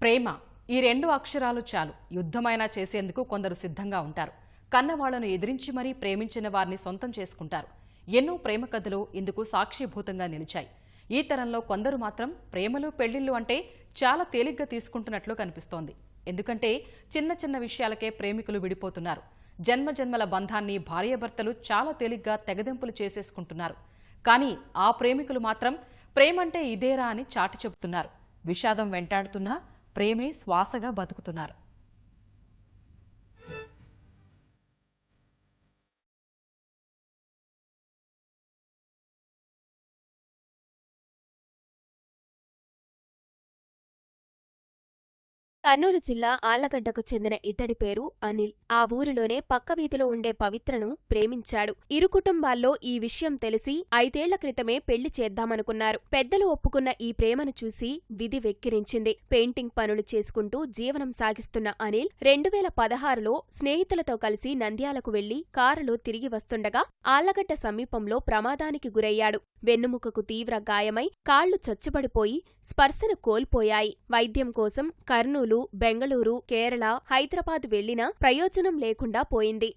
ప్రేమ ఈ రెండు అక్షరాలు చాలు యుద్ధమైనా చేసేందుకు కొందరు సిద్ధంగా ఉంటారు. కన్నవాళ్లను ఎదిరించి మరీ ప్రేమించిన వారిని సొంతం చేసుకుంటారు. ఎన్నో ప్రేమ కథలు ఇందుకు సాక్షిభూతంగా నిలిచాయి. ఈ తరంలో కొందరు మాత్రం ప్రేమలు పెళ్లిళ్లు అంటే చాలా తేలిగ్గా తీసుకుంటున్నట్లు కనిపిస్తోంది. ఎందుకంటే చిన్న చిన్న విషయాలకే ప్రేమికులు విడిపోతున్నారు. జన్మజన్మల బంధాన్ని భార్యాభర్తలు చాలా తేలిగ్గా తెగదెంపులు చేసేసుకుంటున్నారు. కానీ ఆ ప్రేమికులు మాత్రం ప్రేమంటే ఇదేరా అని చాటి చెబుతున్నారు. విషాదం వెంటాడుతున్నా ప్రేమే శ్వాసగా బతుకుతున్నారు. కర్నూలు జిల్లా ఆళ్లగడ్డకు చెందిన ఇతడి పేరు అనిల్. ఆ ఊరిలోనే పక్క వీధిలో ఉండే పవిత్రను ప్రేమించాడు. ఇరు కుటుంబాల్లో ఈ విషయం తెలిసి 5 ఏళ్ల క్రితమే పెళ్లి చేద్దామనుకున్నారు. పెద్దలు ఒప్పుకున్న ఈ ప్రేమను చూసి విధి వెక్కిరించింది. పెయింటింగ్ పనులు చేసుకుంటూ జీవనం సాగిస్తున్న అనిల్ 2016లో స్నేహితులతో కలిసి నంద్యాలకు వెళ్లి కారులో తిరిగి వస్తుండగా ఆళ్లగడ్డ సమీపంలో ప్రమాదానికి గురయ్యాడు. వెన్నుముకకు తీవ్ర గాయమై కాళ్లు చచ్చుబడిపోయి స్పర్శను కోల్పోయాయి. వైద్యం కోసం కర్నూలు, బెంగళూరు, కేరళ, హైదరాబాద్ వెళ్లినా ప్రయోజనం లేకుండా పోయింది.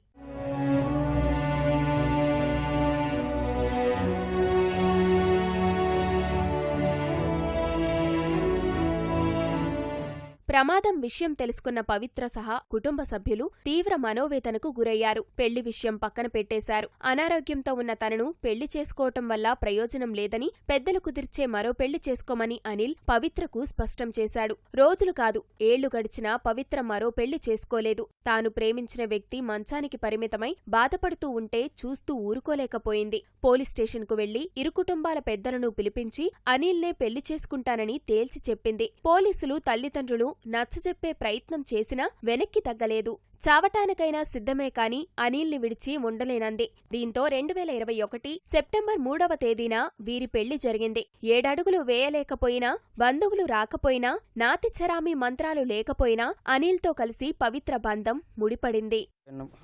ప్రమాదం విషయం తెలుసుకున్న పవిత్ర సహా కుటుంబ సభ్యులు తీవ్ర మనోవేదనకు గురయ్యారు. పెళ్లి విషయం పక్కన పెట్టేశారు. అనారోగ్యంతో ఉన్న తనను పెళ్లి చేసుకోవటం వల్ల ప్రయోజనం లేదని, పెద్దలు కుదిర్చే మరో పెళ్లి చేసుకోమని అనిల్ పవిత్రకు స్పష్టం చేశాడు. రోజులు కాదు, ఏళ్లు గడిచినా పవిత్ర మరో పెళ్లి చేసుకోలేదు. తాను ప్రేమించిన వ్యక్తి మంచానికి పరిమితమై బాధపడుతూ ఉంటే చూస్తూ ఊరుకోలేకపోయింది. పోలీస్ స్టేషన్కు వెళ్లి ఇరు కుటుంబాల పెద్దలను పిలిపించి అనిల్నే పెళ్లి చేసుకుంటానని తేల్చి చెప్పింది. పోలీసులు తల్లిదండ్రులు నచ్చజెప్పే ప్రయత్నం చేసినా వెనక్కి తగ్గలేదు. చావటానికైనా సిద్ధమే కాని అనిల్ని విడిచి ఉండలేనంది. దీంతో 2021 సెప్టెంబర్ 3వ తేదీన వీరి పెళ్లి జరిగింది. 7 అడుగులు వేయలేకపోయినా, బంధువులు రాకపోయినా, నాతిచరామి మంత్రాలు లేకపోయినా అనిల్తో కలిసి పవిత్ర బంధం ముడిపడింది.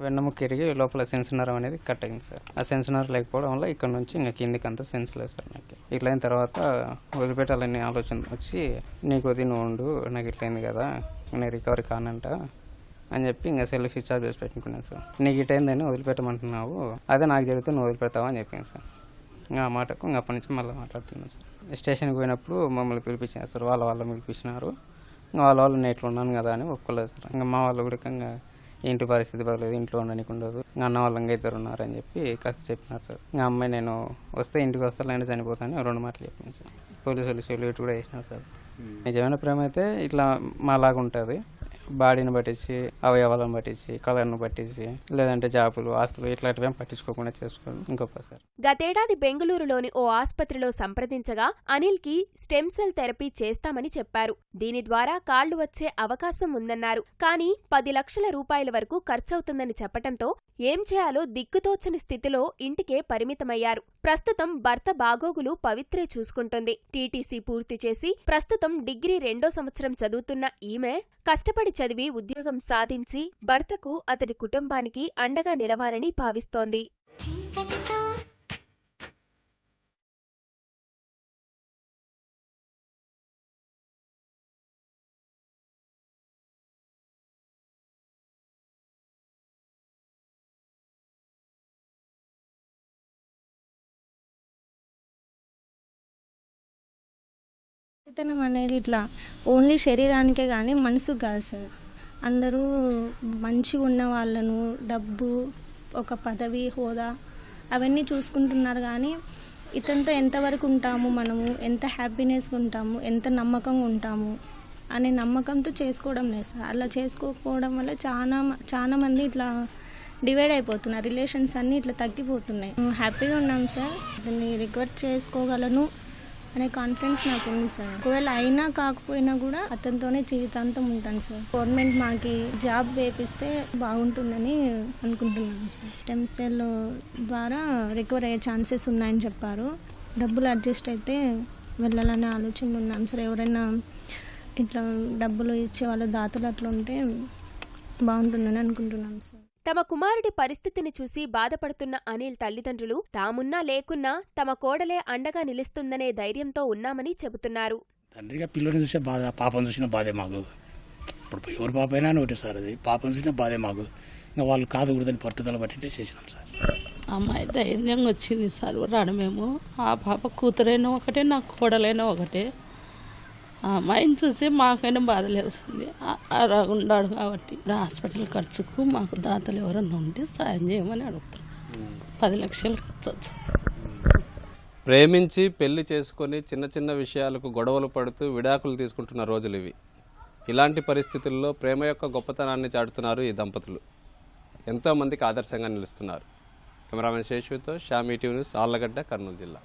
వెన్నముక ఇరిగి లోపల సెన్సనర్ అనేది కట్ అయింది సార్. ఆ సెన్సనర్ లేకపోవడం వల్ల ఇక్కడ నుంచి ఇంకా కిందికి అంతా సెన్స్ లేదు సార్. నాకు ఇట్లయిన తర్వాత వదిలిపెట్టాలని ఆలోచన వచ్చి, నీకు వదిలి నువ్వు ఉండు, నాకు ఇట్లయింది కదా, నేను రికవరీ కానంట అని చెప్పి ఇంకా సెల్ స్విచ్ ఆఫ్ చేసి పెట్టుకున్నాను సార్. నీకు ఇటైందని వదిలిపెట్టమంటున్నావు, అదే నాకు జరిగితే నువ్వు వదిలిపెడతావా అని చెప్పింది సార్. ఇంకా ఆ మాటకు ఇంకా అప్పటి నుంచి మళ్ళీ మాట్లాడుతున్నాను సార్. స్టేషన్కి పోయినప్పుడు మమ్మల్ని పిలిపించారు సార్. వాళ్ళు పిలిపించినారు. ఇంకా వాళ్ళు నేను ఇట్లా ఉన్నాను కదా అని ఒప్పుకోలేదు సార్. ఇంకా మా వాళ్ళు కూడా ఇంకా ఇంటి పరిస్థితి బాగలేదు, ఇంట్లో ఉండడానికి ఉండదు, ఇంకా అన్న వాళ్ళు ఇంకా ఇద్దరు ఉన్నారని చెప్పి కాస్త చెప్పినారు సార్. ఇంకా అమ్మాయి నేను వస్తే ఇంటికి వస్తా, లేదంటే చనిపోతాను 2 మాటలు చెప్పింది సార్. పోలీసులు సెల్యూట్ కూడా చేసినారు సార్. నిజమైన ప్రేమ అయితే ఇట్లా మాలాగా ఉంటుంది. బాడీని పట్టించి, అవయవాలను పట్టించి, కలర్ను పట్టించి, లేదంటే జాబులు, ఆస్తులు ఇట్లాంటివి పట్టించుకోకుండా చేసుకోవడం ఇంకొక సార్. గతేడాది బెంగళూరులోని ఓ ఆస్పత్రిలో సంప్రదించగా అనిల్కి స్టెమ్ సెల్ థెరపీ చేస్తామని చెప్పారు. దీని ద్వారా కాళ్లు వచ్చే అవకాశం ఉందన్నారు. కానీ 10 లక్షల రూపాయల వరకు ఖర్చవుతుందని చెప్పటంతో ఏం చేయాలో దిక్కుతోచని స్థితిలో ఇంటికే పరిమితమయ్యారు. ప్రస్తుతం భర్త బాగోగులు పవిత్రే చూసుకుంటుంది. టీటీసీ పూర్తి చేసి ప్రస్తుతం డిగ్రీ 2వ సంవత్సరం చదువుతున్న ఈమె కష్టపడి చదివి ఉద్యోగం సాధించి భర్తకు, అతడి కుటుంబానికి అండగా నిలవాలని భావిస్తోంది. మంచితనం అనేది ఇట్లా ఓన్లీ శరీరానికే కానీ మనసుకు కాదు సార్. అందరూ మంచిగా ఉన్న వాళ్ళను, డబ్బు, ఒక పదవి, హోదా అవన్నీ చూసుకుంటున్నారు. కానీ ఇతనితో ఎంతవరకు ఉంటాము, మనము ఎంత హ్యాపీనెస్గా ఉంటాము, ఎంత నమ్మకంగా ఉంటాము అనే నమ్మకంతో చేసుకోవడం లేదు సార్. అలా చేసుకోకపోవడం వల్ల చాలా మంది ఇట్లా డివైడ్ అయిపోతున్నారు. రిలేషన్స్ అన్నీ ఇట్లా తగ్గిపోతున్నాయి. హ్యాపీగా ఉన్నాం సార్, దీన్ని రికవర్ చేసుకోగలను అనే కాన్ఫిడెన్స్ నాకు ఉంది సార్. ఒకవేళ అయినా కాకపోయినా కూడా అతనితోనే జీవితాంతం ఉంటాను సార్. గవర్నమెంట్ మాకి జాబ్ వేపిస్తే బాగుంటుందని అనుకుంటున్నాను సార్. స్టెమ్ సెల్ ద్వారా రికవర్ అయ్యే ఛాన్సెస్ ఉన్నాయని చెప్పారు. డబ్బులు అడ్జస్ట్ అయితే వెళ్ళాలనే ఆలోచన ఉన్నాం సార్. ఎవరైనా ఇట్లా డబ్బులు ఇచ్చే వాళ్ళ దాతలు అట్లా ఉంటే బాగుంటుందని అనుకుంటున్నాం సార్. తమ కుమారుడి పరిస్థితిని చూసి బాధపడుతున్న అనిల్ తల్లిదండ్రులు తామున్నా లేకున్నా తమ కోడలే అండగా నిలుస్తుందనే ధైర్యంతో ఉన్నామని చెబుతున్నారు. తండ్రిగా పిల్లని చూసే బాధ, పాపను చూసిన బాధే మాకు. ఇప్పుడు ఎవరి పాప అయినా ఒకటి సార్, అది పాపను చూసిన బాధే మాకు. ఇంకా వాళ్ళు కాదుకూడదని పట్టుదల పట్టింటే చేసినాం సార్. అమ్మాయి ధైర్యంగా వచ్చింది సార్ రావడమేమో. ఆ పాప కూతురైనా ఒకటే, నాకు కోడలైనా ఒకటే. ఆ అమ్మాయిని చూసి మాకైనా బాధ లేస్తుంది. ఉన్నాడు కాబట్టి హాస్పిటల్ ఖర్చుకు మాకు దాతలు ఎవరన్నా ఉంటే సాయం చేయమని అడుగుతాం. 10 లక్షలు ఖర్చు వచ్చు. ప్రేమించి పెళ్లి చేసుకొని చిన్న చిన్న విషయాలకు గొడవలు పడుతూ విడాకులు తీసుకుంటున్న రోజులు ఇవి. ఇలాంటి పరిస్థితుల్లో ప్రేమ యొక్క గొప్పతనాన్ని చాటుతున్నారు ఈ దంపతులు. ఎంతోమందికి ఆదర్శంగా నిలుస్తున్నారు. కెమెరామెన్ శేషుతో షామీ టీవీ న్యూస్, ఆళ్లగడ్డ, కర్నూలు జిల్లా.